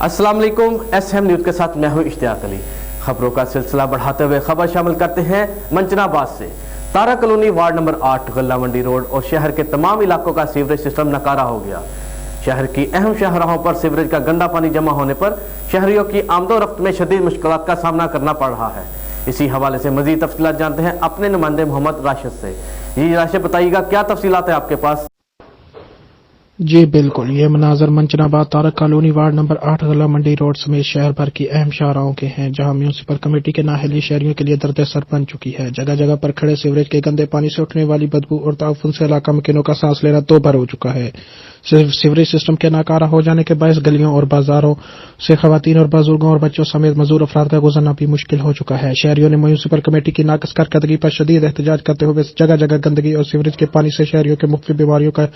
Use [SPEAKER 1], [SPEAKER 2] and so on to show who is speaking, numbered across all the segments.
[SPEAKER 1] अस्सलाम वालेकुम। SM news के साथ मैं हूं इश्तियाक अली। खबरों का सिलसिला बढ़ाते हुए खबर शामिल करते हैं मंचनाबाद से। तारा कॉलोनी वार्ड नंबर 8 गल्ला मंडी रोड और शहर के तमाम इलाकों का सीवरेज सिस्टम नकारा हो गया। शहर की अहम शाहराहों पर सीवरेज का गंदा पानी जमा होने पर शहरियों की आमदोरफ्त में शदीद मुश्किलात का सामना करना पड़ रहा है। इसी हवाले से मजीद तफसीलात जानते हैं अपने नुमाइंदे मोहम्मद राशिद से। जी राशिद, बताइएगा क्या तफसीलात है आपके पास?
[SPEAKER 2] जी बिल्कुल, ये मनाजर मंचनाबाद तारक कॉलोनी वार्ड नंबर 8 गला मंडी रोड समेत शहर भर की अहम शाहराहों के हैं, जहां म्यूनिसिपल कमेटी के नाअहली शहरियों के लिए दर्द सर बन चुकी है। जगह जगह पर खड़े सीवरेज के गंदे पानी से उठने वाली बदबू और ताउफुन से इलाका मकीनों का सांस लेना दो भर हो चुका है। सीवरेज सिस्टम के नाकारा हो जाने के बायस गलियों और बाजारों से खवातीन और बुजुर्गों और बच्चों समेत मजदूर अफराद का गुजरना भी मुश्किल हो चुका है। शहरियों ने म्यूनिसिपल कमेटी की नाकस कारकर्दगी पर शदीद एहतजाज करते हुए जगह जगह गंदगी और सीवरेज के पानी से शहरियों के मुख्तलिफ बीमारियों का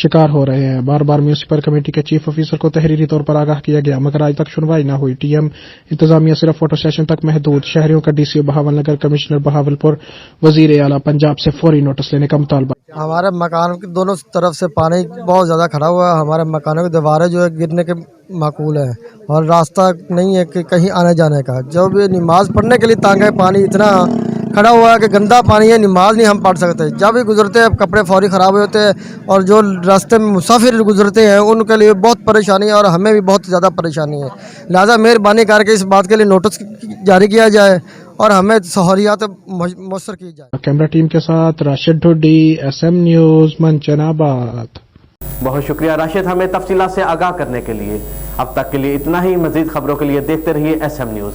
[SPEAKER 2] शिकार हो रहे हैं। बार बार म्यूनिसिपल कमेटी के चीफ ऑफिसर को तहरीरी तौर पर आगाह किया गया, मगर आज तक सुनवाई न हुई। टीएम इंतजामिया सिर्फ फोटो सेशन तक महदूद। शहरियों का डीसीओ बहावलनगर, कमिश्नर बहावलपुर, वजीर आला पंजाब से फौरी नोटिस लेने का मुतालबा।
[SPEAKER 3] हमारे मकान के दोनों तरफ से पानी बहुत ज़्यादा खड़ा हुआ है। हमारे मकानों की दीवारें जो है गिरने के माकूल है और रास्ता नहीं है कि कहीं आने जाने का। जब ये नमाज पढ़ने के लिए तांगा है, पानी इतना खड़ा हुआ है कि गंदा पानी है, नमाज नहीं हम पढ़ सकते। जब भी गुजरते हैं कपड़े फौरी ख़राब होते हैं और जो रास्ते में मुसाफिर गुजरते हैं उनके लिए बहुत परेशानी है और हमें भी बहुत ज़्यादा परेशानी है। लिहाजा मेहरबानी करके इस बात के लिए नोटिस जारी किया जाए और हमें सहूलियात मुयस्सर की जाए।
[SPEAKER 2] कैमरा टीम के साथ राशिद ढुड्डी, SM न्यूज़ मंचनाबाद।
[SPEAKER 1] बहुत शुक्रिया राशिद, हमें तफसीलात से आगाह करने के लिए। अब तक के लिए इतना ही। मजीद खबरों के लिए देखते रहिए SM न्यूज़।